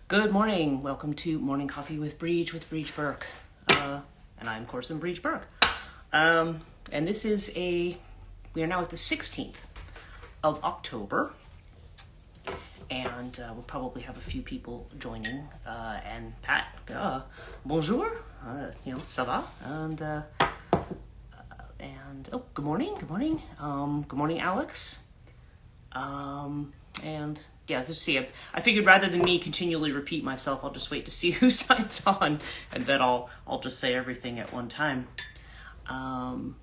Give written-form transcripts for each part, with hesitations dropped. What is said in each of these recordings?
Good morning. Welcome to Morning Coffee with Brigid Burke. And I'm, of course, Brigid Burke. And this is we are now at the 16th of October. And we'll probably have a few people joining. And Pat, bonjour. Ça va? And good morning. Good morning, Alex. And yeah, let's see. I figured rather than me continually repeat myself, I'll just wait to see who signs on, and then I'll just say everything at one time. So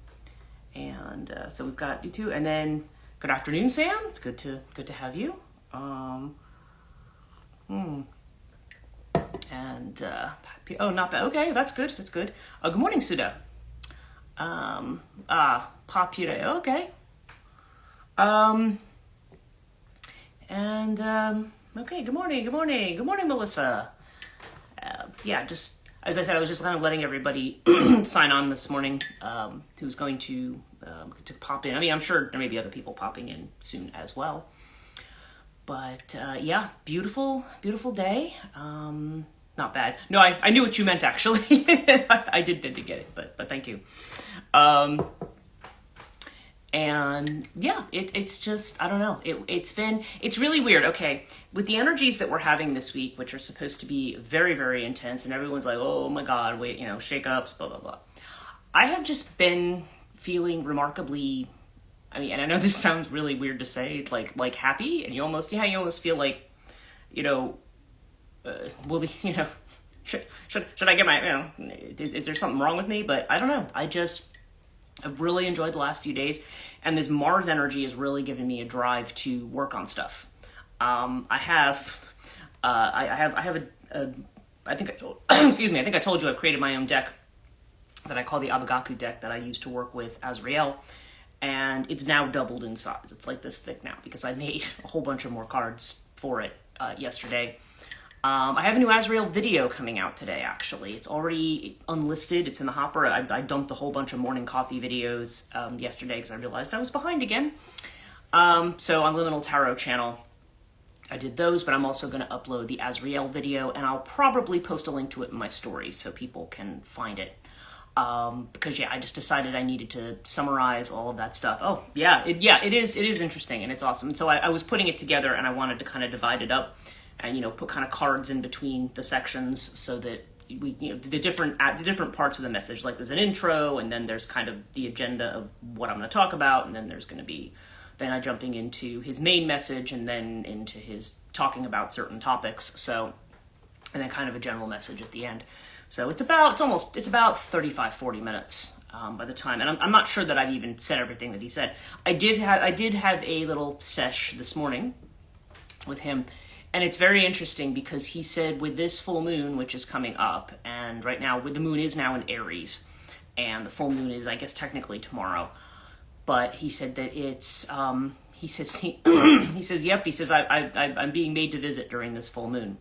we've got you two, and then good afternoon, Sam. It's good to have you. And not bad. Okay, that's good. Good morning, Suda. Popular. Okay. Okay, good morning, Melissa. Just as I said, I was just kind of letting everybody sign on this morning who's going to pop in. I mean, I'm sure there may be other people popping in soon as well. But beautiful day. Not bad. No, I knew what you meant, actually. I did get it, but thank you. And yeah, it's just, I don't know. It's really weird. Okay. With the energies that we're having this week, which are supposed to be very, very intense, and everyone's like, oh my God, wait, shakeups, blah, blah, blah. I have just been feeling remarkably, and I know this sounds really weird to say, like happy, and you almost feel like, should I get my, is there something wrong with me? But I don't know. I've really enjoyed the last few days, and this Mars energy has really given me a drive to work on stuff. I think I told you I've created my own deck that I call the Abagaku deck that I use to work with Azrael, and it's now doubled in size. It's like this thick now because I made a whole bunch of more cards for it yesterday. I have a new Azrael video coming out today, actually. It's already unlisted. It's in the hopper. I dumped a whole bunch of morning coffee videos yesterday because I realized I was behind again. So on Liminal Tarot channel, I did those, but I'm also going to upload the Azrael video, and I'll probably post a link to it in my stories so people can find it. Because I just decided I needed to summarize all of that stuff. Oh, it is interesting, and it's awesome. And so I was putting it together, and I wanted to kind of divide it up. And put kind of cards in between the sections so that we the different parts of the message. Like there's an intro, and then there's kind of the agenda of what I'm going to talk about, and then there's going to be I jumping into his main message, and then into his talking about certain topics. So, and then kind of a general message at the end. So it's about 35-40 minutes by the time, and I'm not sure that I've even said everything that he said. I did have a little sesh this morning with him. And it's very interesting because he said with this full moon, which is coming up, and right now the moon is now in Aries, and the full moon is, I guess, technically tomorrow. But he said that it's, he says, yep, he says, I'm being made to visit during this full moon.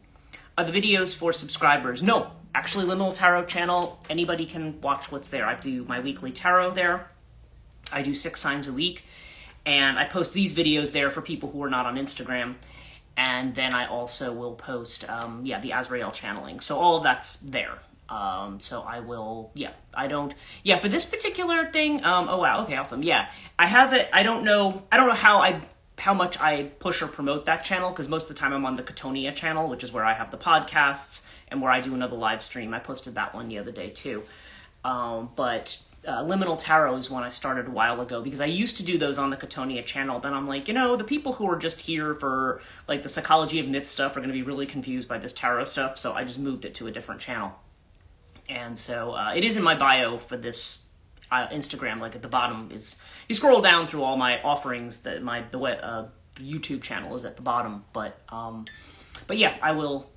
The videos for subscribers, no, actually Liminal Tarot channel, anybody can watch what's there. I do my weekly tarot there. I do 6 signs a week, and I post these videos there for people who are not on Instagram. And then I also will post, the Azrael channeling. So all of that's there. So I will, for this particular thing, oh wow, okay, awesome. Yeah, I have it. I don't know how much I push or promote that channel, because most of the time I'm on the Katonia channel, which is where I have the podcasts and where I do another live stream. I posted that one the other day too. Liminal Tarot is one I started a while ago because I used to do those on the Katonia channel. Then I'm like, the people who are just here for like the psychology of myth stuff are going to be really confused by this tarot stuff. So I just moved it to a different channel. And so it is in my bio for this Instagram. Like at the bottom is, you scroll down through all my offerings, the YouTube channel is at the bottom. But yeah, I will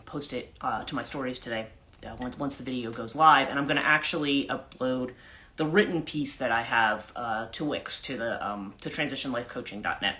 post it to my stories today. Once the video goes live, and I'm going to actually upload the written piece that I have to Wix, to the to transitionlifecoaching.net.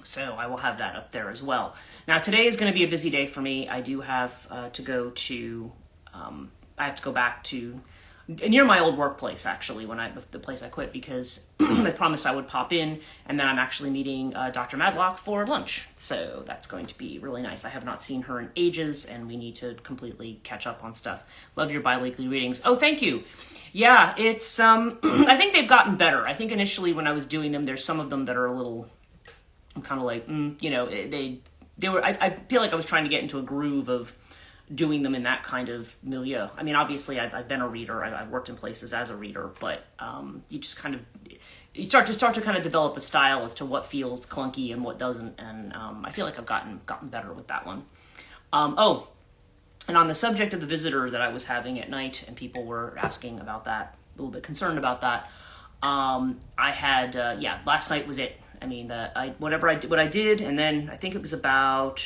So I will have that up there as well. Now today is going to be a busy day for me. I do have to go to I have to go back to near my old workplace, actually, the place I quit, because I promised I would pop in, and then I'm actually meeting Dr. Madlock for lunch. So that's going to be really nice. I have not seen her in ages, and we need to completely catch up on stuff. Love your bi-weekly readings. Oh, thank you. Yeah, it's, I think they've gotten better. I think initially when I was doing them, there's some of them that are a little, I'm kind of like, they were, I feel like I was trying to get into a groove of doing them in that kind of milieu. I mean, obviously I've been a reader, I've worked in places as a reader, but you just kind of, you start to kind of develop a style as to what feels clunky and what doesn't, and I feel like I've gotten better with that one. And on the subject of the visitor that I was having at night, and people were asking about that, a little bit concerned about that, I had, last night was it. I mean, what I did, and then I think it was about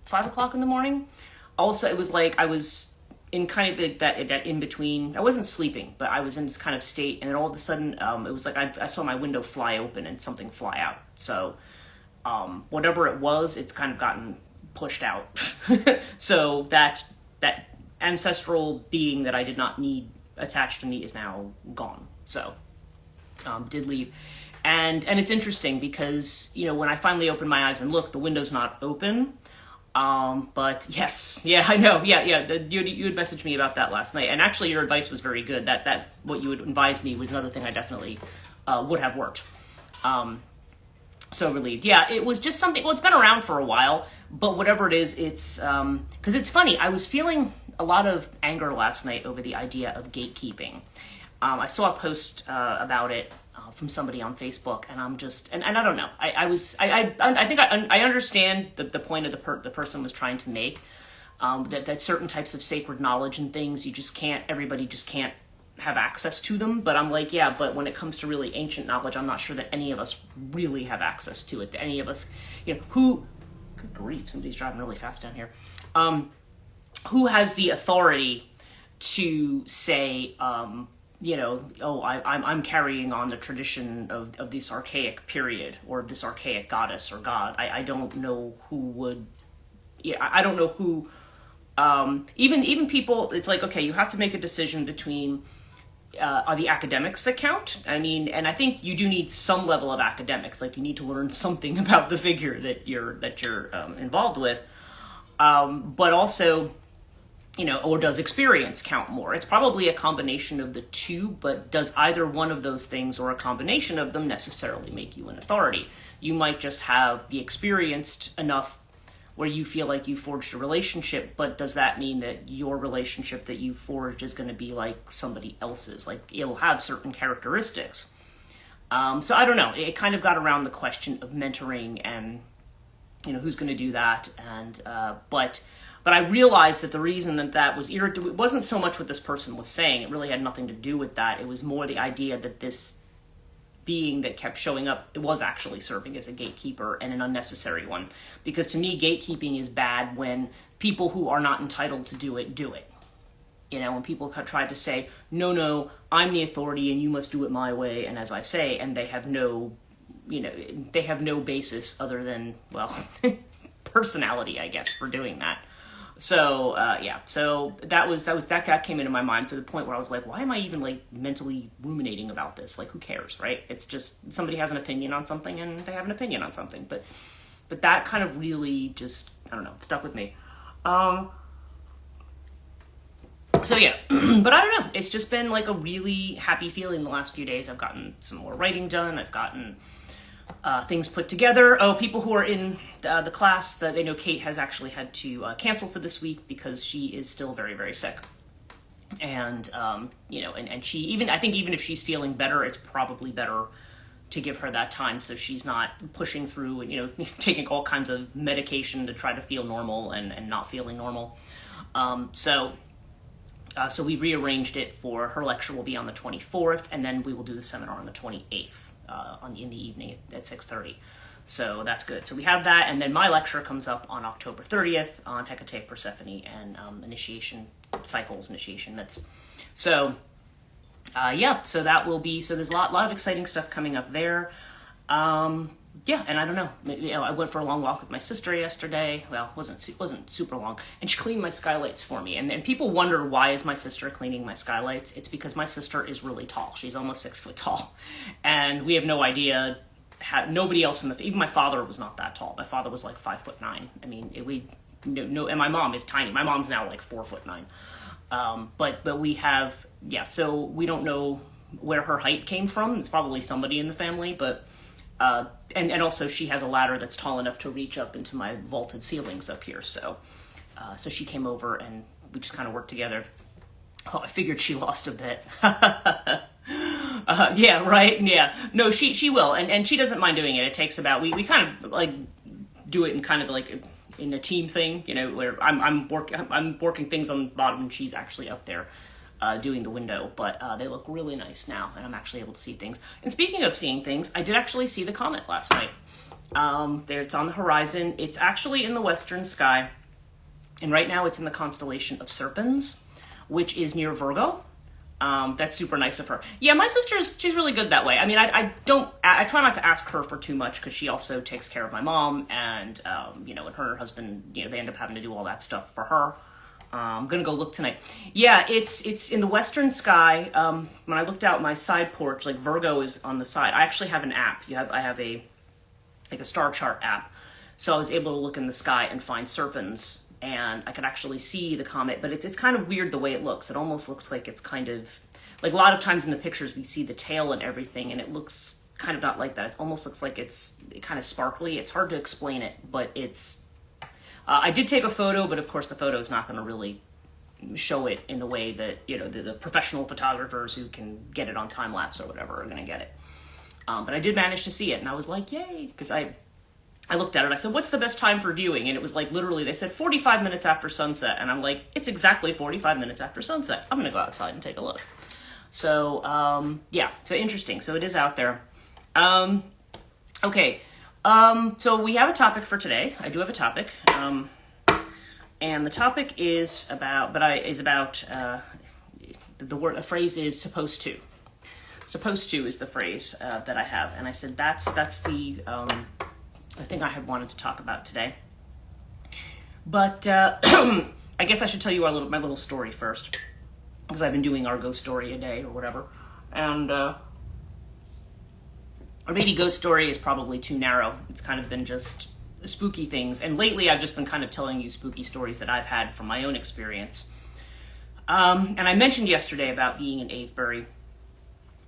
5 o'clock in the morning. Also, it was like I was in kind of that in between. I wasn't sleeping, but I was in this kind of state, and then all of a sudden, it was like I saw my window fly open and something fly out. So, whatever it was, it's kind of gotten pushed out. So that ancestral being that I did not need attached to me is now gone. So, did leave. And it's interesting because, when I finally opened my eyes and looked, the window's not open. But yes, yeah, I know. Yeah. You had messaged me about that last night. And actually your advice was very good. That what you had advised me was another thing I definitely, would have worked. So relieved. Yeah, it was just something, well, it's been around for a while, but whatever it is, it's, cause it's funny. I was feeling a lot of anger last night over the idea of gatekeeping. I saw a post, about it, from somebody on Facebook, and I'm just, and I don't know. I think I understand the point of the person was trying to make, that certain types of sacred knowledge and things, everybody just can't have access to them. But I'm like, yeah, but when it comes to really ancient knowledge, I'm not sure that any of us really have access to it. That any of us, good grief, somebody's driving really fast down here. Who has the authority to say, I'm carrying on the tradition of this archaic period or this archaic goddess or god. I don't know who would. Yeah, I don't know who. Even people, it's like, okay, you have to make a decision between are the academics that count. I mean, and I think you do need some level of academics. Like you need to learn something about the figure that you're involved with, but also. Or does experience count more? It's probably a combination of the two, but does either one of those things or a combination of them necessarily make you an authority? You might just be experienced enough where you feel like you forged a relationship, but does that mean that your relationship that you forged is going to be like somebody else's? Like it'll have certain characteristics. So I don't know. It kind of got around the question of mentoring and, who's going to do that. And, But I realized that the reason that was it wasn't so much what this person was saying. It really had nothing to do with that. It was more the idea that this being that kept showing up, it was actually serving as a gatekeeper and an unnecessary one. Because to me, gatekeeping is bad when people who are not entitled to do it, do it. When people try to say, no, I'm the authority and you must do it my way, and as I say, and they have no basis other than, personality, I guess, for doing that. So, so that came into my mind to the point where I was like, why am I even like mentally ruminating about this? Like, who cares, right? It's just somebody has an opinion on something and they have an opinion on something. But that kind of really just, I don't know, stuck with me. So yeah, but I don't know. It's just been like a really happy feeling the last few days. I've gotten some more writing done. I've gotten things put together. Oh, people who are in the class that they know Kate has actually had to cancel for this week because she is still very, very sick. And, and she I think even if she's feeling better, it's probably better to give her that time so she's not pushing through and, taking all kinds of medication to try to feel normal and not feeling normal. So we rearranged it for her lecture will be on the 24th, and then we will do the seminar on the 28th. In the evening at 6:30. So that's good. So we have that, and then my lecture comes up on October 30th on Hecate, Persephone, and initiation cycles, initiation myths. So, so that will be, so there's a lot of exciting stuff coming up there. yeah, and I don't know. I went for a long walk with my sister yesterday. Well, wasn't super long, and she cleaned my skylights for me. And people wonder, why is my sister cleaning my skylights? It's because my sister is really tall. She's almost 6 foot tall, and we have no idea. Nobody else even my father was not that tall. My father was like 5'9". I mean, and my mom is tiny. My mom's now like 4'9". But we have, so we don't know where her height came from. It's probably somebody in the family, but. And also she has a ladder that's tall enough to reach up into my vaulted ceilings up here. So she came over and we just kind of worked together. Oh, I figured she lost a bit. Yeah, right. Yeah. No, she will. And she doesn't mind doing it. It takes about, we kind of like do it in kind of like in a team thing, where I'm working things on the bottom and she's actually up there. Doing the window, but they look really nice now, and I'm actually able to see things. And speaking of seeing things, I did actually see the comet last night. It's on the horizon. It's actually in the western sky, and right now it's in the constellation of Serpens, which is near Virgo. That's super nice of her. Yeah, my she's really good that way. I mean, I try not to ask her for too much because she also takes care of my mom, and and her and her husband, they end up having to do all that stuff for her. I'm gonna go look tonight. Yeah, it's in the western sky. When I looked out my side porch, like Virgo is on the side. I actually have an app. I have a star chart app, so I was able to look in the sky and find Serpens, and I could actually see the comet. But it's kind of weird the way it looks. It almost looks like it's kind of like a lot of times in the pictures we see the tail and everything, and it looks kind of not like that. It almost looks like it's kind of sparkly. It's hard to explain it, but it's. I did take a photo, but of course the photo is not going to really show it in the way that, the professional photographers who can get it on time lapse or whatever are going to get it. But I did manage to see it, and I was like, yay, because I looked at it, I said, what's the best time for viewing? And it was like, literally, they said 45 minutes after sunset, and I'm like, it's exactly 45 minutes after sunset. I'm going to go outside and take a look. So, so interesting. So it is out there. Okay. So we have a topic for today. I do have a topic, and the topic is about. The phrase is supposed to. Supposed to is the phrase that I have, and I said that's the thing I had wanted to talk about today. But I guess I should tell you my little story first, because I've been doing our ghost story a day or whatever, and. Or maybe ghost story is probably too narrow. It's kind of been just spooky things. And lately I've just been kind of telling you spooky stories that I've had from my own experience. And I mentioned yesterday about being in Avebury.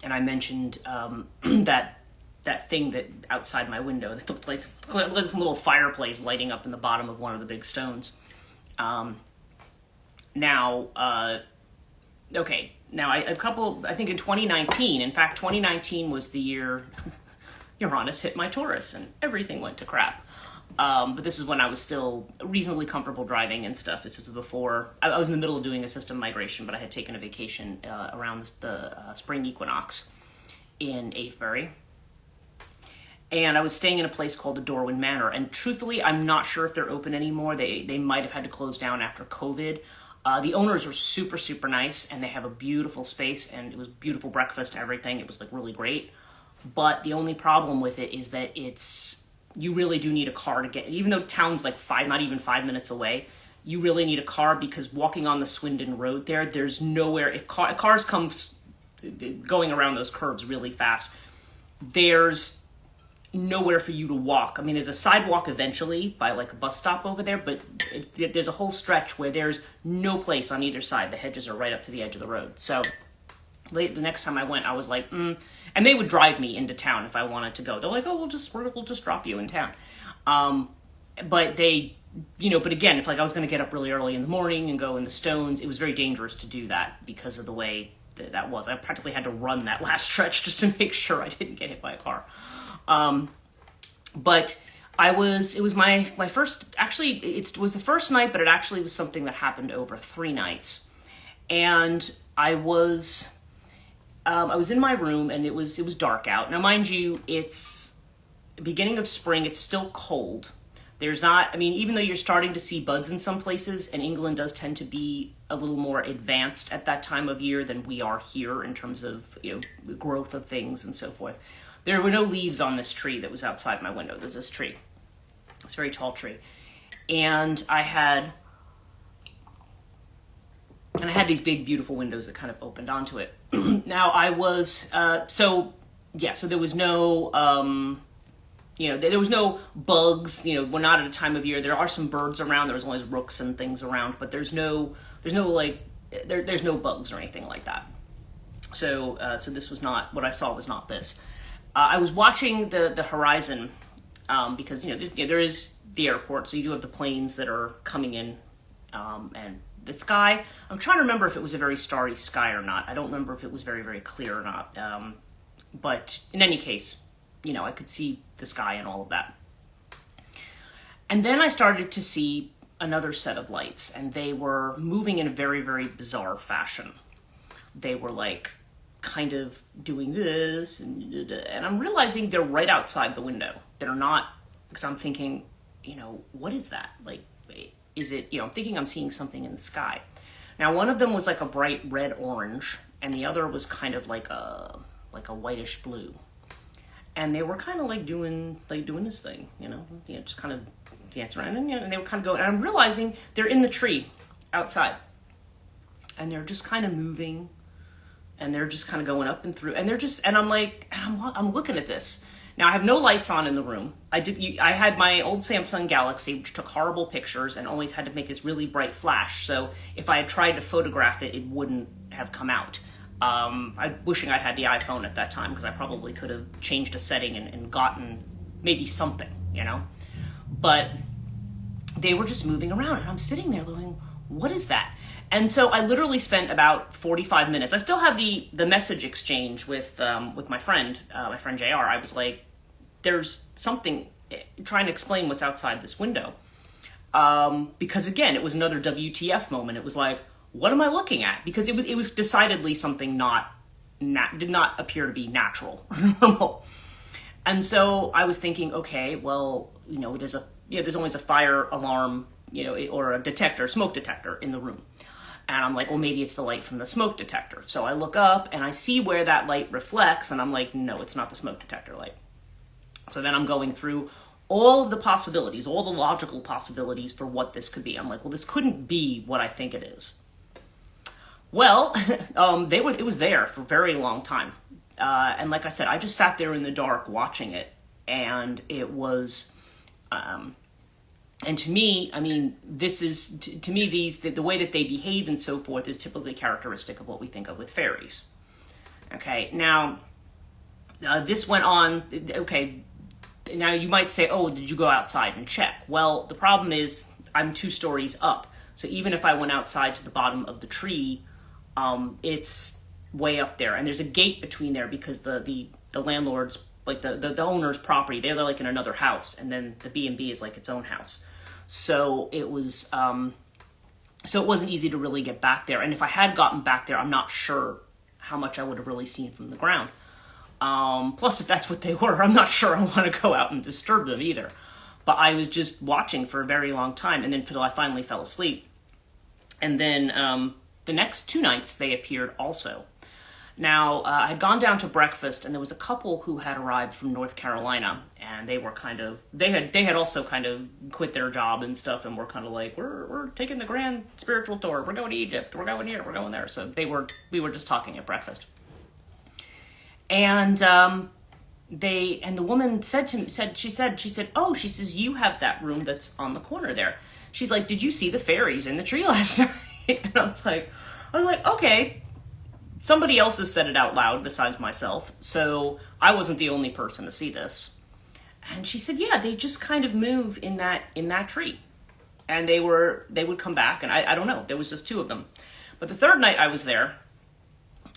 And I mentioned that thing that outside my window that looked like some little fireplace lighting up in the bottom of one of the big stones. Okay. Now, I think in 2019, in fact, 2019 was the year Uranus hit my Taurus and everything went to crap. But this is when I was still reasonably comfortable driving and stuff. This was before, I was in the middle of doing a system migration, but I had taken a vacation around the spring equinox in Avebury. And I was staying in a place called the Dorwin Manor. And truthfully, I'm not sure if they're open anymore. They might have had to close down after COVID. The owners are super, super nice, and they have a beautiful space, and it was beautiful breakfast and everything. It was like really great. But the only problem with it is that you really do need a car to get, even though town's like not even 5 minutes away, you really need a car because walking on the Swindon Road there's nowhere, if cars come going around those curves really fast, there's nowhere for you to walk. I mean, there's a sidewalk eventually by like a bus stop over there, but there's a whole stretch where there's no place on either side. The hedges are right up to the edge of the road. So the next time I went, I was like, and they would drive me into town if I wanted to go. They're like, oh, we'll just drop you in town. But they, but again, if like I was going to get up really early in the morning and go in the stones, it was very dangerous to do that because of the way that was. I practically had to run that last stretch just to make sure I didn't get hit by a car. But it was my first, actually, it was the first night, but it actually was something that happened over 3 nights. And I was in my room and it was dark out. Now, mind you, it's the beginning of spring. It's still cold. There's not, even though you're starting to see buds in some places, and England does tend to be a little more advanced at that time of year than we are here in terms of, growth of things and so forth. there were no leaves on this tree that was outside my window. There's this tree. It's a very tall tree. And I had these big, beautiful windows that kind of opened onto it. Now, I was, so there was no, there was no bugs. We're not at a time of year. There are some birds around. There's always rooks and things around, but there's no bugs or anything like that. So this was not, what I saw was not this. I was watching the horizon, because, there is the airport, so you do have the planes that are coming in, and the sky. I'm trying to remember if it was a very starry sky or not. I don't remember if it was very, very clear or not. But in any case, I could see the sky and all of that. And then I started to see another set of lights, and they were moving in a very, very bizarre fashion. They were like kind of doing this, and I'm realizing they're right outside the window. They're not, because I'm thinking, what is that? Like, is it, I'm thinking I'm seeing something in the sky. Now, one of them was like a bright red orange, and the other was kind of like a whitish blue. And they were kind of like doing this thing, just kind of dance around, and they were kind of going, and I'm realizing they're in the tree outside, and they're just kind of moving, and they're just kind of going up and through, and they're just, and I'm like, and I'm looking at this. Now, I have no lights on in the room. I had my old Samsung Galaxy, which took horrible pictures and always had to make this really bright flash. So if I had tried to photograph it, it wouldn't have come out. I'm wishing I'd had the iPhone at that time, because I probably could have changed a setting and gotten maybe something, But they were just moving around, and I'm sitting there going, what is that? And so I literally spent about 45 minutes. I still have the message exchange with my friend JR. I was like, there's something, trying to explain what's outside this window. Because again, it was another WTF moment. It was like, what am I looking at? Because it was decidedly something did not appear to be natural, normal. And so I was thinking, okay, well, there's always a fire alarm, or a smoke detector in the room. And I'm like, well, maybe it's the light from the smoke detector. So I look up and I see where that light reflects, and I'm like, no, it's not the smoke detector light. So then I'm going through all of the possibilities, all the logical possibilities for what this could be. I'm like, well, this couldn't be what I think it is. Well, it was there for a very long time. And like I said, I just sat there in the dark watching it, and it was, and to me, this is, to me, the way that they behave and so forth is typically characteristic of what we think of with fairies. Okay, now, this went on, okay, now you might say, oh, did you go outside and check? Well, the problem is I'm 2 stories up. So even if I went outside to the bottom of the tree, it's way up there. And there's a gate between there, because the landlord's, like the owner's property, they're like in another house, and then the B&B is like its own house. So it was, so it wasn't easy to really get back there. And if I had gotten back there, I'm not sure how much I would have really seen from the ground. Plus, if that's what they were, I'm not sure I want to go out and disturb them either. But I was just watching for a very long time, and then until I finally fell asleep. And then the next 2 nights, they appeared also. Now, I had gone down to breakfast, and there was a couple who had arrived from North Carolina, and they were they had also kind of quit their job and stuff, and were kind of like, we're taking the grand spiritual tour, we're going to Egypt, we're going here, we're going there. So we were just talking at breakfast. And the woman said to me, she said, oh, she says, you have that room that's on the corner there. She's like, did you see the fairies in the tree last night? And I was like, okay. Somebody else has said it out loud besides myself, so I wasn't the only person to see this. And she said, yeah, they just kind of move in that tree. And they would come back, and I don't know, there was just 2 of them. But the 3rd night I was there,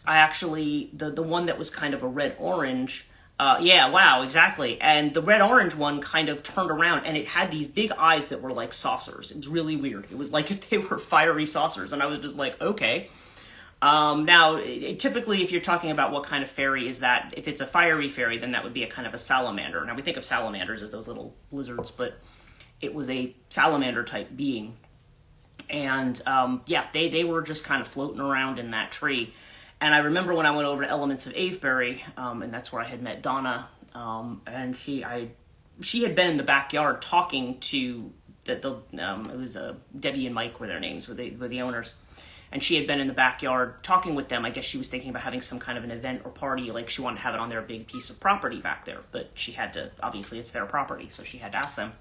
I actually, the one that was kind of a red-orange, yeah, wow, exactly. And the red-orange one kind of turned around, and it had these big eyes that were like saucers. It was really weird. It was like if they were fiery saucers, and I was just like, okay. Now, typically, if you're talking about what kind of fairy is that, if it's a fiery fairy, then that would be a kind of a salamander. Now, we think of salamanders as those little lizards, but it was a salamander-type being. And, yeah, they were just kind of floating around in that tree. And I remember when I went over to Elements of Avebury, and that's where I had met Donna and she had been in the backyard talking to it was Debbie and Mike were their names, were the owners. And she had been in the backyard talking with them. I guess she was thinking about having some kind of an event or party, like she wanted to have it on their big piece of property back there. But she had to, obviously it's their property, so she had to ask them.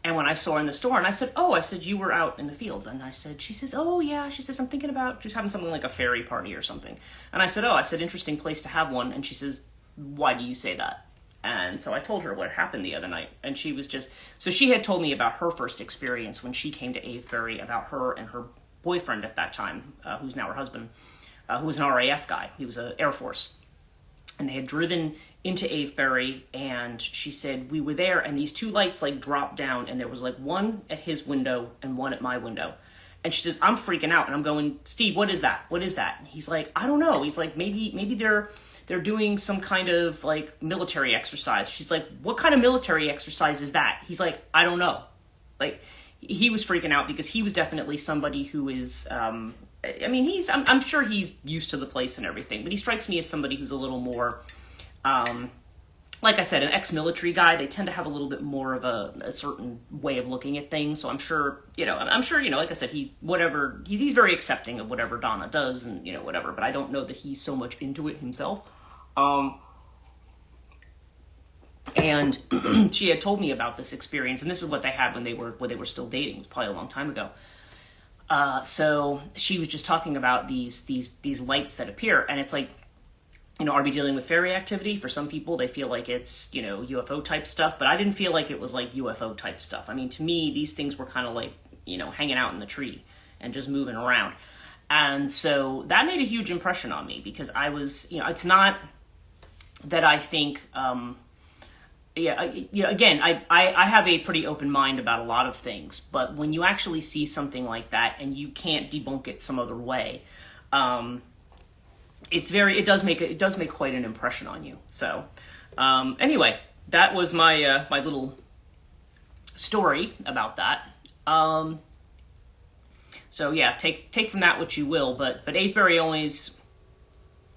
And when I saw her in the store, and I said, you were out in the field. And she says, oh yeah, she says, I'm thinking about just having something like a fairy party or something. And I said, interesting place to have one. And she says, why do you say that? And so I told her what happened the other night. And she was so she had told me about her first experience when she came to Avebury, about her and her boyfriend at that time, who's now her husband, who was an RAF guy. He was Air Force. And they had driven into Avebury, and she said, we were there, and these two lights like dropped down, and there was like one at his window and one at my window. And she says, I'm freaking out, and I'm going, Steve, what is that? What is that? And he's like, I don't know. He's like, maybe they're doing some kind of like military exercise. She's like, what kind of military exercise is that? He's like, I don't know. Like, he was freaking out because he was definitely somebody who is, I'm sure he's used to the place and everything, but he strikes me as somebody who's a little more, like I said, an ex-military guy. They tend to have a little bit more of a certain way of looking at things. So I'm sure, like I said, he's very accepting of whatever Donna does and, whatever, but I don't know that he's so much into it himself. And she had told me about this experience, and this is what they had when they were still dating. It was probably a long time ago. So she was just talking about these lights that appear, and it's like, are we dealing with fairy activity? For some people, they feel like it's, UFO type stuff, but I didn't feel like it was like UFO type stuff. I mean, to me, these things were kind of like, hanging out in the tree and just moving around. And so that made a huge impression on me because I was, it's not that I think, again, I have a pretty open mind about a lot of things, but when you actually see something like that and you can't debunk it some other way, it does make quite an impression on you. So, anyway, that was my my little story about that. So yeah, take from that what you will, but Avebury always,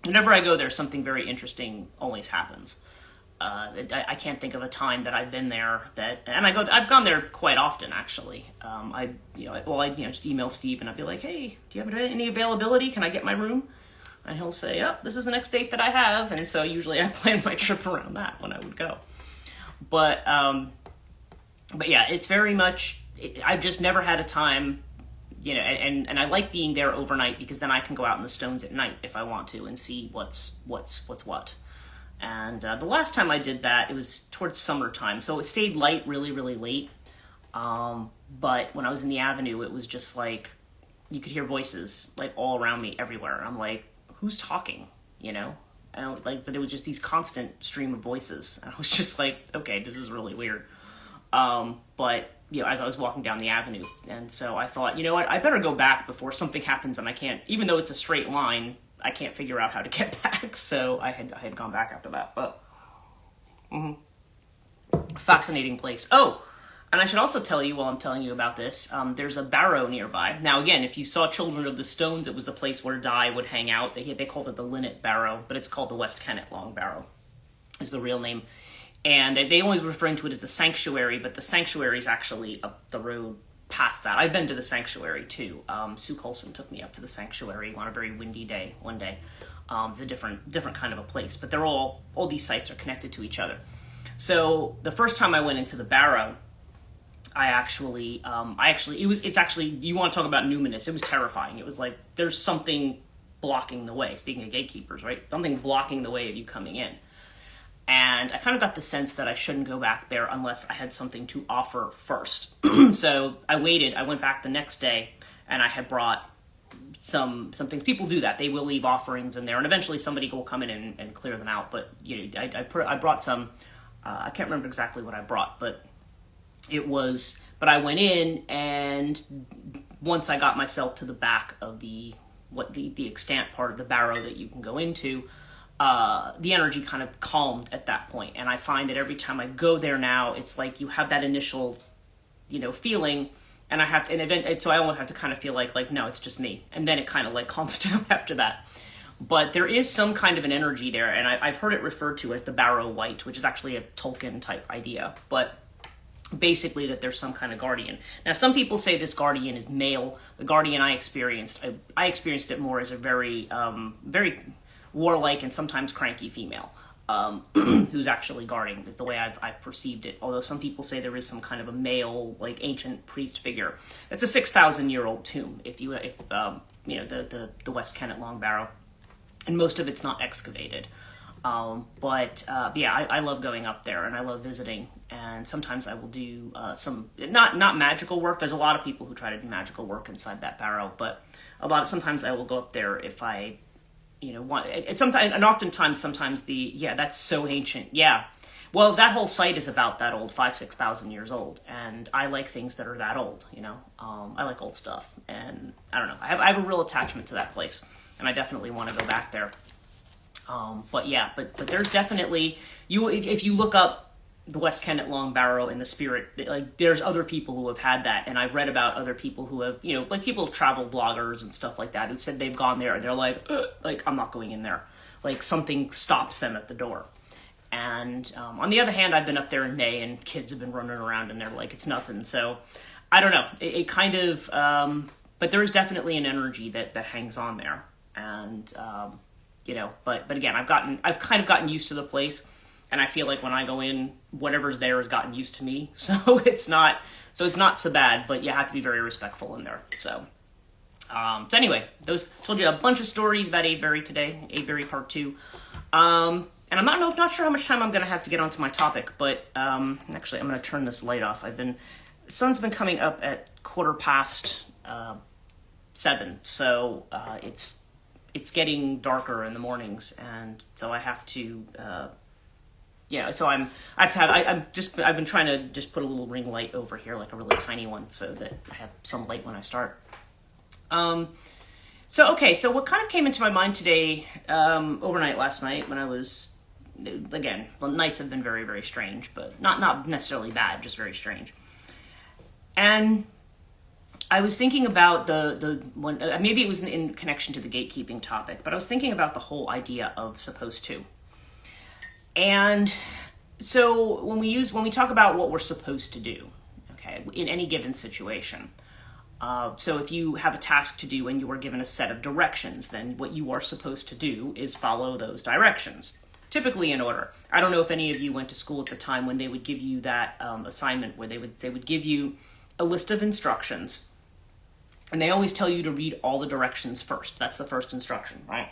whenever I go there, something very interesting always happens. I can't think of a time that I've been there I've gone there quite often actually. I just email Steve and I'd be like, hey, do you have any availability? Can I get my room? And he'll say, oh, this is the next date that I have. And so usually I plan my trip around that when I would go. But yeah, it's very much, I've just never had a time, and I like being there overnight because then I can go out in the stones at night if I want to and see what's what. And the last time I did that, it was towards summertime. So it stayed light really, really late. But when I was in the avenue, it was just like, you could hear voices like all around me everywhere. I'm like, who's talking? But there was just these constant stream of voices. And I was just like, okay, this is really weird. But, as I was walking down the avenue. And so I thought, you know what, I better go back before something happens and I can't, even though it's a straight line, I can't figure out how to get back. So I had gone back after that. But, fascinating place. Oh, and I should also tell you while I'm telling you about this, there's a barrow nearby. Now, again, if you saw Children of the Stones, it was the place where Di would hang out. They called it the Linnet Barrow, but it's called the West Kennet Long Barrow is the real name. And they always refer to it as the Sanctuary, but the Sanctuary is actually up the road past that. I've been to the Sanctuary, too. Sue Colson took me up to the Sanctuary on a very windy day one day. It's a different kind of a place, but they're all these sites are connected to each other. So the first time I went into the barrow, it's actually, you want to talk about numinous, it was terrifying. It was like, there's something blocking the way, speaking of gatekeepers, right? Something blocking the way of you coming in. And I kind of got the sense that I shouldn't go back there unless I had something to offer first. So I waited, I went back the next day, and I had brought some things. People do that, they will leave offerings in there, and eventually somebody will come in and clear them out. But I brought some, I can't remember exactly what I brought, but I went in, and once I got myself to the back of the extant part of the barrow that you can go into, the energy kind of calmed at that point. And I find that every time I go there now, it's like you have that initial, feeling, and so I almost have to kind of feel like, no, it's just me. And then it kind of like calms down after that. But there is some kind of an energy there, and I've heard it referred to as the Barrow Wight, which is actually a Tolkien type idea, but basically that there's some kind of guardian. Now, some people say this guardian is male. The guardian I experienced it more as a very, very warlike and sometimes cranky female, who's actually guarding, is the way I've perceived it. Although some people say there is some kind of a male, like ancient priest figure. It's a 6,000-year-old tomb, if you know, the West Kennet Long Barrow. And most of it's not excavated. But yeah, I love going up there, and I love visiting. And sometimes I will do some, not magical work. There's a lot of people who try to do magical work inside that barrow, but sometimes I will go up there if I, you know, want. And oftentimes, that's so ancient. Yeah. Well, that whole site is about that old, 6,000 years old, and I like things that are that old. You know, I like old stuff, and I don't know. I have a real attachment to that place, and I definitely want to go back there. But yeah, but there's definitely, if you look up the West Kennet Long Barrow in the spirit, like there's other people who have had that, and I've read about other people who have, you know, like travel bloggers and stuff like that who said they've gone there and they're like I'm not going in there, like something stops them at the door. And on the other hand, I've been up there in May and kids have been running around and they're like it's nothing. So I don't know, it kind of, but there is definitely an energy that hangs on there, and you know, but again, I've kind of gotten used to the place, and I feel like when I go in, whatever's there has gotten used to me. So it's not so bad, but you have to be very respectful in there. So anyway, those told you a bunch of stories about Avebury today, Avebury Part 2. And I'm not sure how much time I'm going to have to get onto my topic, but actually I'm going to turn this light off. The sun's been coming up at 7:15, so it's getting darker in the mornings, and so I have to, I've been trying to just put a little ring light over here, like a really tiny one, so that I have some light when I start. So what kind of came into my mind today, overnight last night when I was, again, well, nights have been very, very strange, but not necessarily bad, just very strange. And I was thinking about the one, maybe it was in connection to the gatekeeping topic, but I was thinking about the whole idea of supposed to. And so when we talk about what we're supposed to do, okay, in any given situation, so if you have a task to do and you are given a set of directions, then what you are supposed to do is follow those directions, typically in order. I don't know if any of you went to school at the time when they would give you that assignment where they would give you a list of instructions, and they always tell you to read all the directions first. That's the first instruction, right?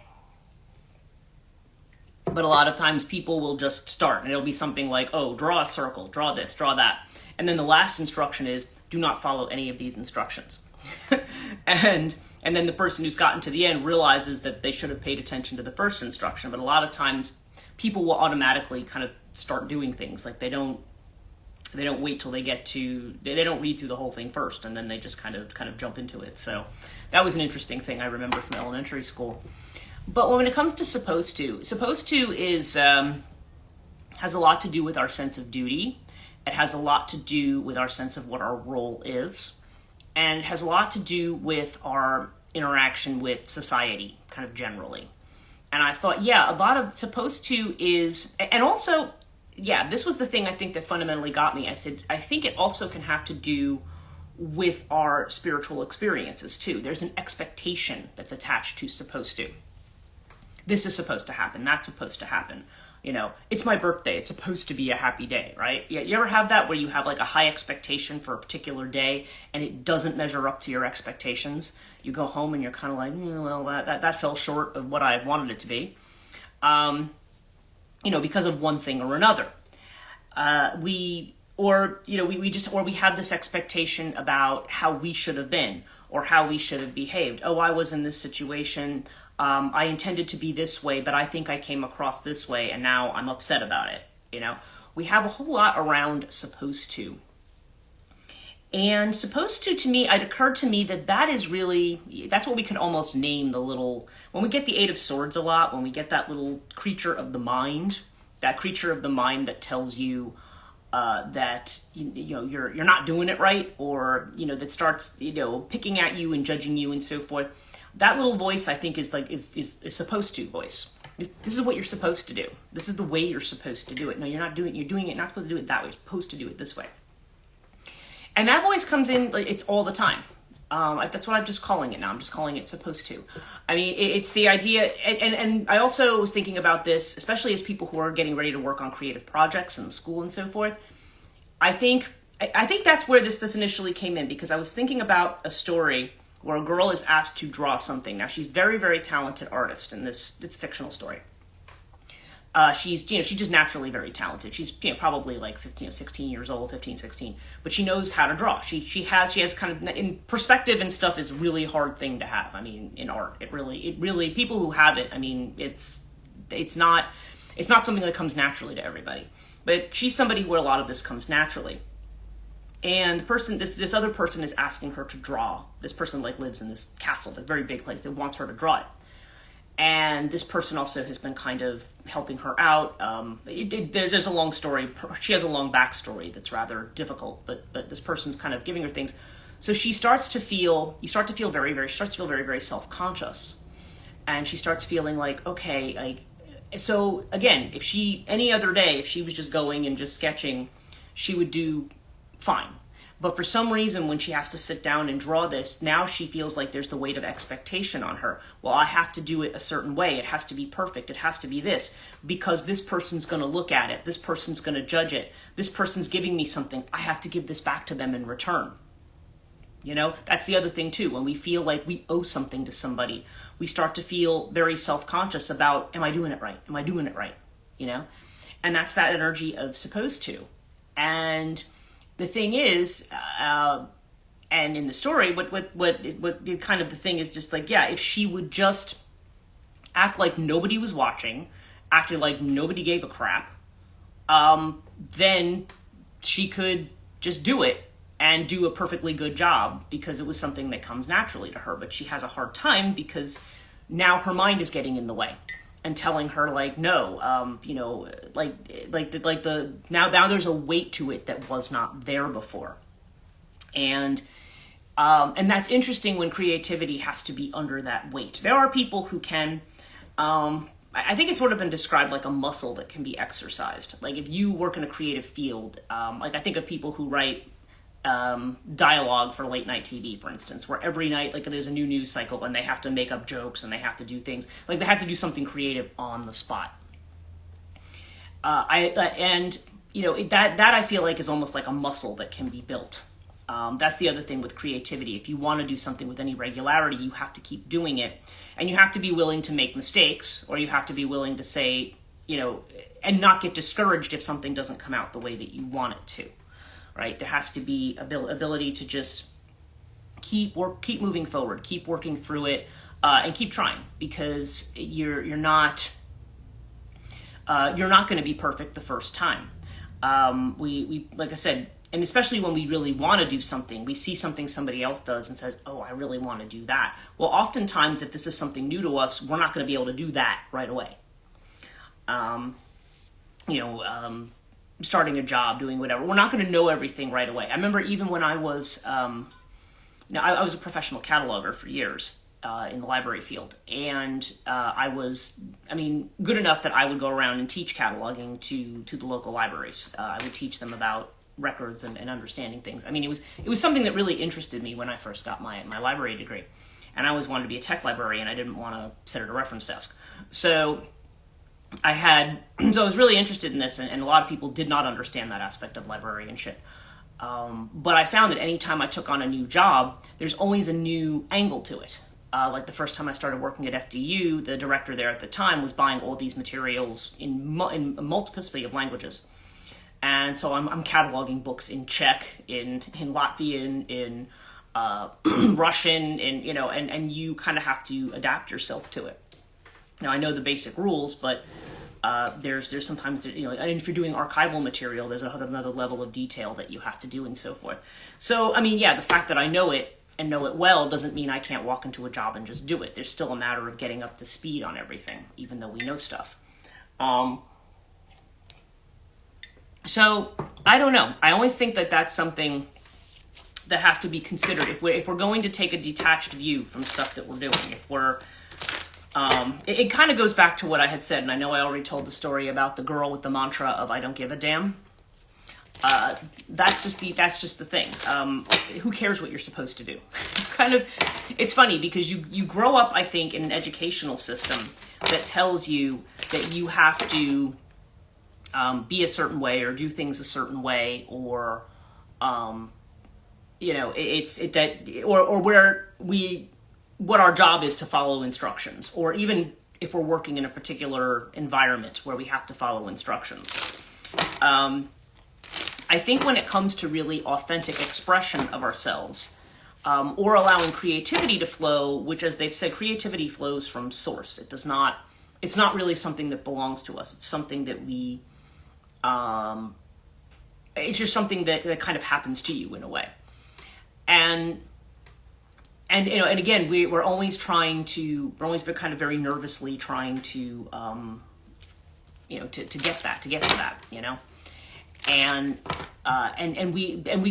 But a lot of times people will just start, and it'll be something like, oh, draw a circle, draw this, draw that. And then the last instruction is, do not follow any of these instructions. and then the person who's gotten to the end realizes that they should have paid attention to the first instruction. But a lot of times people will automatically kind of start doing things. Like they don't wait till they don't read through the whole thing first, and then they just kind of jump into it. So that was an interesting thing I remember from elementary school. But when it comes to supposed to is has a lot to do with our sense of duty. It has a lot to do with our sense of what our role is, and it has a lot to do with our interaction with society, kind of generally. And I thought, yeah, a lot of supposed to is, and also, yeah, this was the thing I think that fundamentally got me. I said, I think it also can have to do with our spiritual experiences too. There's an expectation that's attached to supposed to. This is supposed to happen. That's supposed to happen. You know, it's my birthday. It's supposed to be a happy day, right? Yeah, you ever have that where you have like a high expectation for a particular day and it doesn't measure up to your expectations? You go home and you're kind of like, well, that fell short of what I wanted it to be. You know, because of one thing or another. We have this expectation about how we should have been or how we should have behaved. Oh, I was in this situation. I intended to be this way, but I think I came across this way, and now I'm upset about it. You know, we have a whole lot around supposed to. And supposed to me, it occurred to me that is really, that's what we could almost name the little, when we get the Eight of Swords a lot, when we get that little creature of the mind that tells you that you're not doing it right, or that starts picking at you and judging you and so forth. that little voice, I think, is like is supposed to voice. This is what you're supposed to do. This is the way you're supposed to do it. No, you're not doing it. You're doing it. Not supposed to do it that way. You're supposed to do it this way. And that voice comes in, like, it's all the time. That's what I'm just calling it now. I'm just calling it supposed to. I mean, it's the idea, and I also was thinking about this, especially as people who are getting ready to work on creative projects in school and so forth. I think that's where this initially came in, because I was thinking about a story where a girl is asked to draw something. Now, she's very, very talented artist in it's a fictional story. She's just naturally very talented. She's, probably like 16 years old, 15, 16, but she knows how to draw. She has kind of, in perspective and stuff, is a really hard thing to have. I mean, in art, it really, people who have it, I mean, it's not something that comes naturally to everybody, but she's somebody where a lot of this comes naturally. And the person, this other person is asking her to draw. This person like lives in this castle, a very big place. They want her to draw it. And this person also has been kind of helping her out. There's a long story. She has a long backstory that's rather difficult, but this person's kind of giving her things. So you start to feel very, very self-conscious. And she starts feeling like, okay, like, so again, any other day, if she was just going and just sketching, she would do fine. But for some reason, when she has to sit down and draw this, now she feels like there's the weight of expectation on her. Well, I have to do it a certain way. It has to be perfect. It has to be this, because this person's going to look at it. This person's going to judge it. This person's giving me something. I have to give this back to them in return. That's the other thing too. When we feel like we owe something to somebody, we start to feel very self-conscious about, am I doing it right? Am I doing it right? And that's that energy of supposed to. And the thing is, and in the story, what kind of the thing is just like, if she would just act like nobody was watching, acted like nobody gave a crap, then she could just do it and do a perfectly good job, because it was something that comes naturally to her. But she has a hard time because now her mind is getting in the way and telling her like, no, now there's a weight to it that was not there before. And that's interesting when creativity has to be under that weight. There are people who can, I think it's sort of been described like a muscle that can be exercised. Like if you work in a creative field, like I think of people who write dialogue for late night TV, for instance, where every night, like there's a new news cycle and they have to make up jokes and they have to do things, like they have to do something creative on the spot. That I feel like is almost like a muscle that can be built. That's the other thing with creativity. If you want to do something with any regularity, you have to keep doing it, and you have to be willing to make mistakes, or you have to be willing to say, and not get discouraged if something doesn't come out the way that you want it to. Right? There has to be ability to just keep moving forward, keep working through it, and keep trying, because you're not going to be perfect the first time. We like I said, and especially when we really want to do something, we see something somebody else does and says, "Oh, I really want to do that." Well, oftentimes, if this is something new to us, we're not going to be able to do that right away. Starting a job, doing whatever. We're not going to know everything right away. I remember even when I was, I was a professional cataloger for years in the library field. And I was, good enough that I would go around and teach cataloging to the local libraries. I would teach them about records and understanding things. It was something that really interested me when I first got my library degree. And I always wanted to be a tech librarian. I didn't want to sit at a reference desk. So I was really interested in this, and a lot of people did not understand that aspect of librarianship. But I found that anytime I took on a new job, there's always a new angle to it. Like the first time I started working at FDU, the director there at the time was buying all these materials in a multiplicity of languages. And so I'm cataloging books in Czech, in Latvian, in Russian, and you kind of have to adapt yourself to it. Now, I know the basic rules, but there's sometimes, and if you're doing archival material, there's another level of detail that you have to do and so forth. So, the fact that I know it and know it well doesn't mean I can't walk into a job and just do it. There's still a matter of getting up to speed on everything, even though we know stuff. So, I don't know. I always think that that's something that has to be considered if we're going to take a detached view from stuff that we're doing. If we're it kind of goes back to what I had said, and I know I already told the story about the girl with the mantra of "I don't give a damn." That's just the thing. Who cares what you're supposed to do? It's funny because you grow up, I think, in an educational system that tells you that you have to be a certain way or do things a certain way, or what our job is to follow instructions, or even if we're working in a particular environment where we have to follow instructions. I think when it comes to really authentic expression of ourselves, or allowing creativity to flow, which, as they've said, creativity flows from source. It's not really something that belongs to us. It's something that it's just something that kind of happens to you in a way. And again, we're always kind of very nervously trying to, to get to that,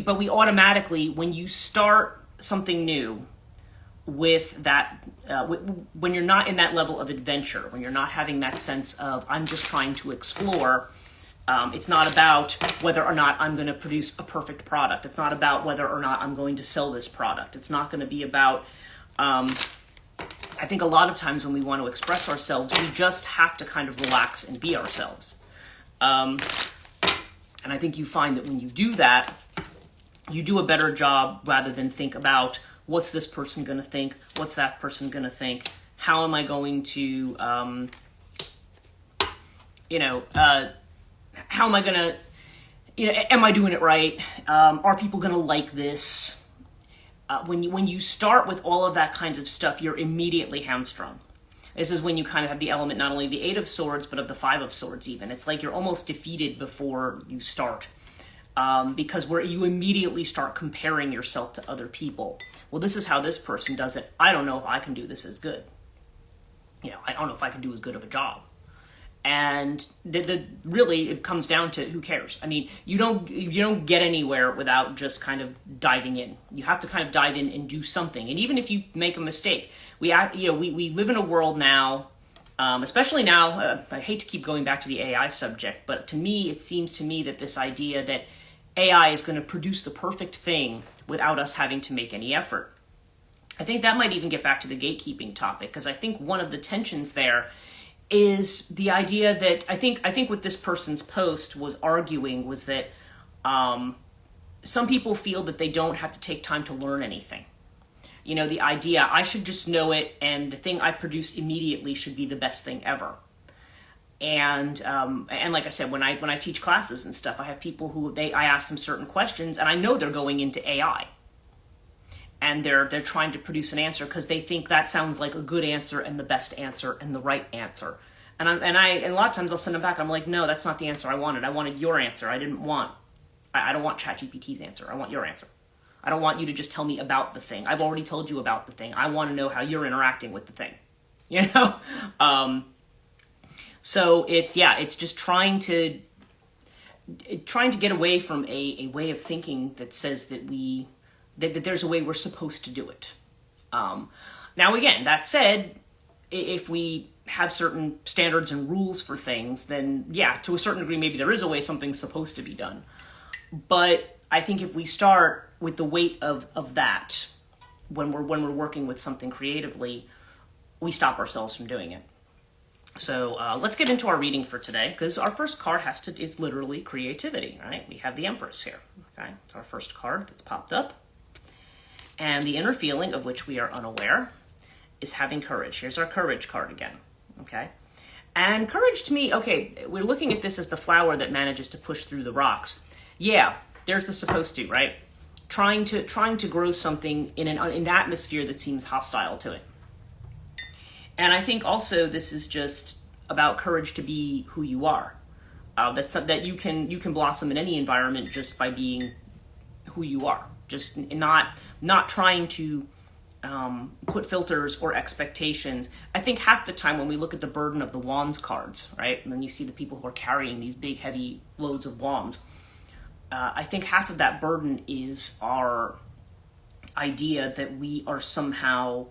but we automatically, when you start something new with that, when you're not in that level of adventure, when you're not having that sense of, I'm just trying to explore, it's not about whether or not I'm going to produce a perfect product. It's not about whether or not I'm going to sell this product. It's not going to be about, I think a lot of times when we want to express ourselves, we just have to kind of relax and be ourselves. And I think you find that when you do that, you do a better job rather than think about what's this person going to think, what's that person going to think, how am I going to, how am I going to, am I doing it right? Are people going to like this? When you start with all of that kinds of stuff, you're immediately hamstrung. This is when you kind of have the element, not only the 8 of Swords, but of the 5 of Swords even. It's like you're almost defeated before you start. Because you immediately start comparing yourself to other people. Well, this is how this person does it. I don't know if I can do this as good. I don't know if I can do as good of a job. And really, it comes down to who cares. I mean, you don't get anywhere without just kind of diving in. You have to kind of dive in and do something. And even if you make a mistake, we live in a world now, especially now. I hate to keep going back to the AI subject, but to me, it seems to me that this idea that AI is going to produce the perfect thing without us having to make any effort. I think that might even get back to the gatekeeping topic, because I think one of the tensions there is the idea that I think what this person's post was arguing was that some people feel that they don't have to take time to learn anything. The idea, I should just know it, and the thing I produce immediately should be the best thing ever. And like I said, when I teach classes and stuff, I have people who I ask them certain questions, and I know they're going into AI. And they're trying to produce an answer because they think that sounds like a good answer and the best answer and the right answer. And a lot of times I'll send them back. I'm like, no, that's not the answer I wanted. I wanted your answer. I don't want ChatGPT's answer. I want your answer. I don't want you to just tell me about the thing. I've already told you about the thing. I want to know how you're interacting with the thing. So it's just trying to get away from a way of thinking that says that that there's a way we're supposed to do it. Now, again, that said, if we have certain standards and rules for things, then yeah, to a certain degree, maybe there is a way something's supposed to be done. But I think if we start with the weight of that, when we're working with something creatively, we stop ourselves from doing it. So let's get into our reading for today, because our first card is literally creativity, right? We have the Empress here, okay? It's our first card that's popped up. And the inner feeling of which we are unaware is having courage. Here's our courage card again, okay? And courage to me, okay, we're looking at this as the flower that manages to push through the rocks. Yeah, there's the supposed to, right? Trying to grow something in an atmosphere that seems hostile to it. And I think also this is just about courage to be who you are. That you can blossom in any environment just by being who you are. Just not trying to put filters or expectations. I think half the time when we look at the burden of the wands cards, right, and then you see the people who are carrying these big, heavy loads of wands, I think half of that burden is our idea that we are somehow,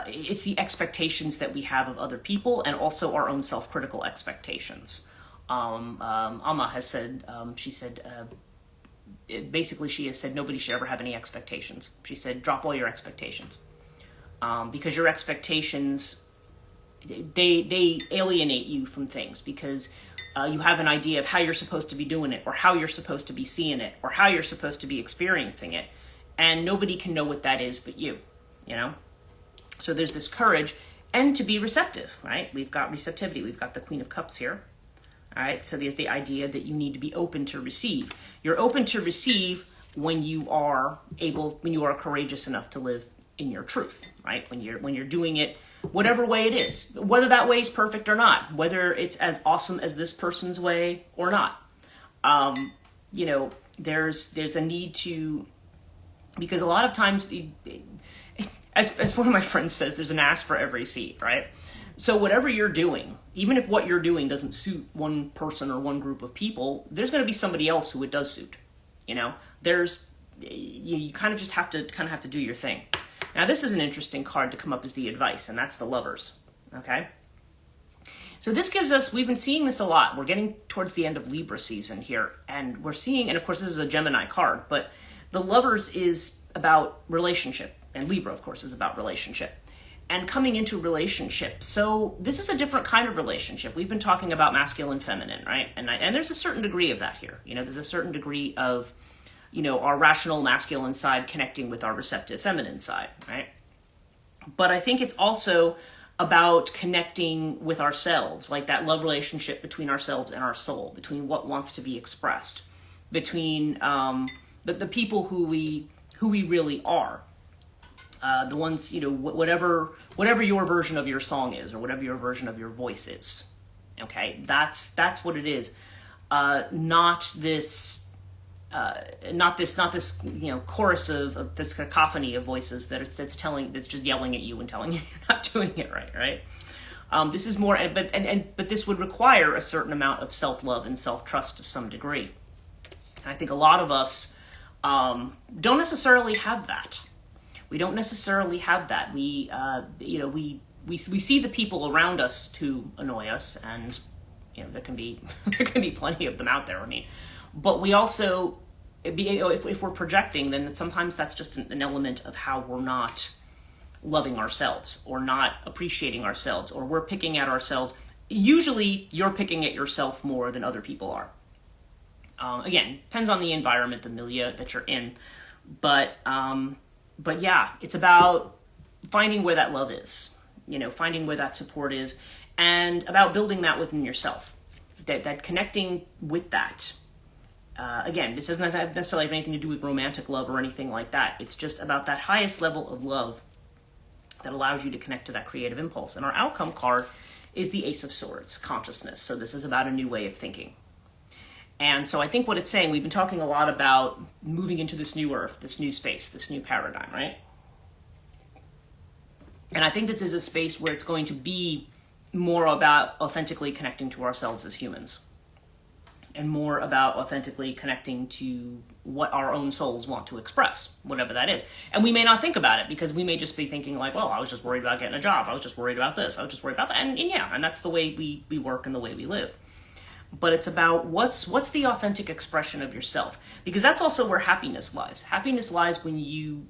it's the expectations that we have of other people and also our own self-critical expectations. Amma has said, she has said nobody should ever have any expectations. She said, drop all your expectations. Because your expectations, they alienate you from things, because you have an idea of how you're supposed to be doing it, or how you're supposed to be seeing it, or how you're supposed to be experiencing it. And nobody can know what that is but you, you know? So there's this courage, and to be receptive, right? We've got receptivity. We've got the Queen of Cups here. All right, so there's the idea that you need to be open to receive. You're open to receive when you are courageous enough to live in your truth, right? When you're doing it, whatever way it is, whether that way is perfect or not, whether it's as awesome as this person's way or not. You know, there's a need to, because a lot of times, as one of my friends says, there's an ass for every seat, right? So whatever you're doing, even if what you're doing doesn't suit one person or one group of people, there's going to be somebody else who it does suit. You know, you kind of just have to do your thing. Now, this is an interesting card to come up as the advice, and that's the Lovers. Okay. So this gives us, we've been seeing this a lot. We're getting towards the end of Libra season here, and we're seeing, and of course this is a Gemini card, but the Lovers is about relationship, and Libra, of course, is about relationship. And coming into relationship. So this is a different kind of relationship. We've been talking about masculine, feminine, right? And there's a certain degree of that here. You know, there's a certain degree of, you know, our rational masculine side connecting with our receptive feminine side, right? But I think it's also about connecting with ourselves, like that love relationship between ourselves and our soul, between what wants to be expressed, between the people who we really are. The ones, you know, whatever your version of your song is, or whatever your version of your voice is. Okay, that's what it is. Not this, you know, chorus of this cacophony of voices that's just yelling at you and telling you you're not doing it right. This is more, but this would require a certain amount of self-love and self-trust to some degree. And I think a lot of us don't necessarily have that. We don't necessarily have that. We see the people around us who annoy us, and you know there can be plenty of them out there. I mean, but we also, if we're projecting, then sometimes that's just an element of how we're not loving ourselves, or not appreciating ourselves, or we're picking at ourselves. Usually, you're picking at yourself more than other people are. Again, depends on the environment, the milieu that you're in, but yeah, it's about finding where that love is, you know, finding where that support is, and about building that within yourself, that connecting with that. Again, this doesn't necessarily have anything to do with romantic love or anything like that. It's just about that highest level of love that allows you to connect to that creative impulse. And our outcome card is the Ace of Swords, consciousness. So this is about a new way of thinking. And so I think what it's saying, we've been talking a lot about moving into this new earth, this new space, this new paradigm, right? And I think this is a space where it's going to be more about authentically connecting to ourselves as humans, and more about authentically connecting to what our own souls want to express, whatever that is. And we may not think about it, because we may just be thinking like, well, I was just worried about getting a job. I was just worried about this. I was just worried about that. And yeah, and that's the way we work and the way we live. But it's about what's the authentic expression of yourself, because that's also where happiness lies. Happiness lies when you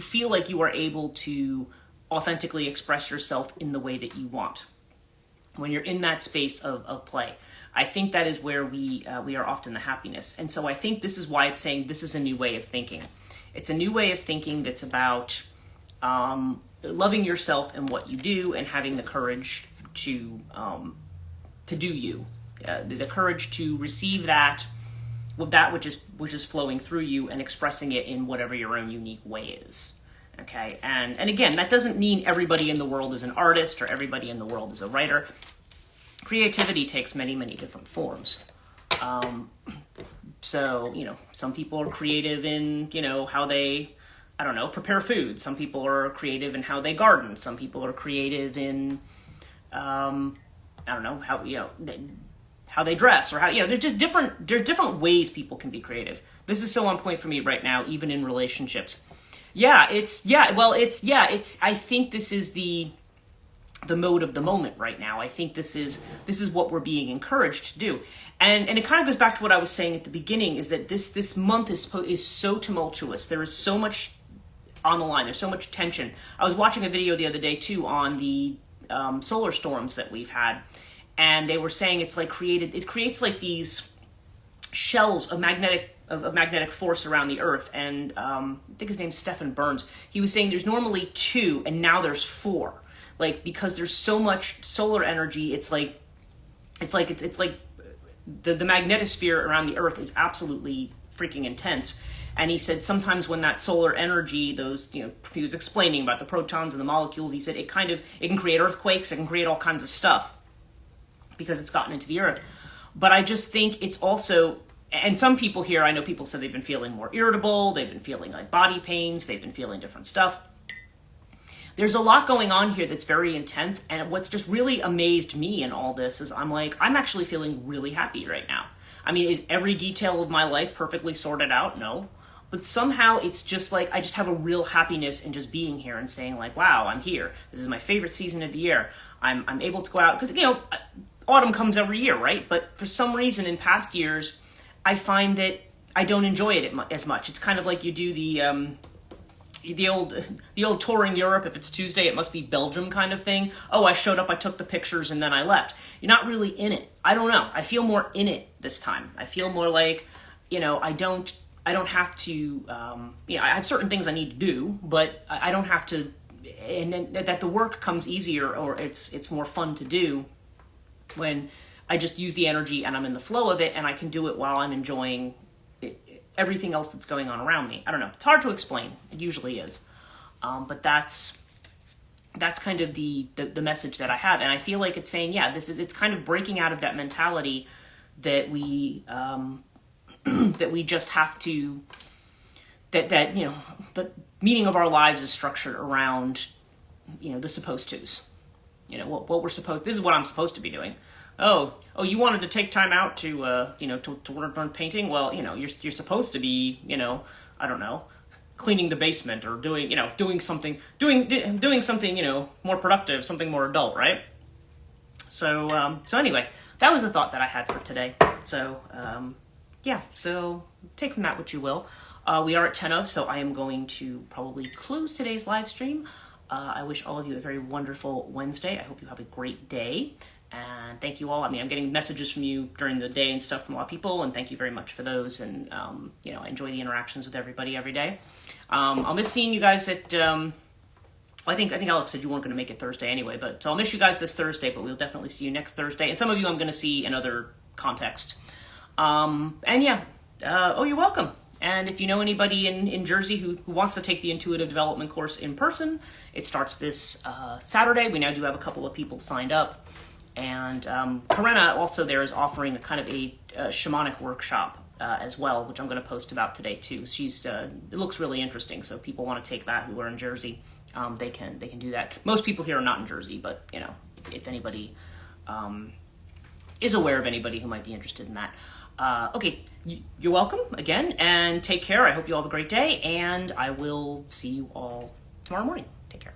feel like you are able to authentically express yourself in the way that you want. When you're in that space of play, I think that is where we are often the happiness. And so I think this is why it's saying this is a new way of thinking. It's a new way of thinking that's about loving yourself and what you do, and having the courage to do you. The courage to receive that which is flowing through you, and expressing it in whatever your own unique way is. Okay, and again, that doesn't mean everybody in the world is an artist, or everybody in the world is a writer. Creativity takes many, many different forms. So, you know, some people are creative in, you know, how they, I don't know, prepare food. Some people are creative in how they garden. Some people are creative in, I don't know, how, you know, how they dress, or how, you know, there's different ways people can be creative. This is so on point for me right now, even in relationships. I think this is the mode of the moment right now. I think this is what we're being encouraged to do. And it kind of goes back to what I was saying at the beginning, is that this month is so tumultuous. There is so much on the line. There's so much tension. I was watching a video the other day too on the solar storms that we've had, and they were saying it creates like these shells of magnetic force around the Earth. And I think his name's Stephen Burns. He was saying there's normally 2, and now there's 4. Like, because there's so much solar energy, it's like the magnetosphere around the Earth is absolutely freaking intense. And he said sometimes when that solar energy, he was explaining about the protons and the molecules, he said it can create earthquakes, it can create all kinds of stuff because it's gotten into the Earth. But I just think it's also, and some people here, I know people said they've been feeling more irritable, they've been feeling like body pains, they've been feeling different stuff. There's a lot going on here that's very intense, and what's just really amazed me in all this is I'm actually feeling really happy right now. I mean, is every detail of my life perfectly sorted out? No. But somehow it's just like, I just have a real happiness in just being here and saying like, wow, I'm here. This is my favorite season of the year. I'm able to go out, because, autumn comes every year, right? But for some reason in past years, I find that I don't enjoy it as much. It's kind of like you do the old touring Europe. If it's Tuesday, it must be Belgium kind of thing. Oh, I showed up, I took the pictures, and then I left. You're not really in it. I don't know. I feel more in it this time. I feel more like, I don't have to, I have certain things I need to do, but I don't have to, and then that the work comes easier, or it's more fun to do when I just use the energy and I'm in the flow of it, and I can do it while I'm enjoying everything else that's going on around me. I don't know. It's hard to explain. It usually is. But that's kind of the message that I have. And I feel like it's saying, it's kind of breaking out of that mentality that we that we just have to, that the meaning of our lives is structured around, the supposed tos. What we're supposed, this is what I'm supposed to be doing. Oh, you wanted to take time out to work on painting? Well, you're supposed to be, I don't know, cleaning the basement, or doing something more productive, something more adult, right? So anyway, that was the thought that I had for today. So, so take from that what you will. We are at 10 of, so I am going to probably close today's live stream. I wish all of you a very wonderful Wednesday. I hope you have a great day. And thank you all. I mean, I'm getting messages from you during the day and stuff from a lot of people, and thank you very much for those. And, I enjoy the interactions with everybody every day. I'll miss seeing you guys at, I think Alex said you weren't going to make it Thursday anyway, so I'll miss you guys this Thursday, but we'll definitely see you next Thursday. And some of you I'm going to see in other contexts. You're welcome. And if you know anybody in Jersey who wants to take the intuitive development course in person, it starts this Saturday. We now do have a couple of people signed up. And Karena also there is offering a kind of a shamanic workshop as well, which I'm going to post about today too. It looks really interesting, so if people want to take that who are in Jersey, they can do that. Most people here are not in Jersey, but if anybody is aware of anybody who might be interested in that. Okay, you're welcome again, and take care. I hope you all have a great day, and I will see you all tomorrow morning. Take care.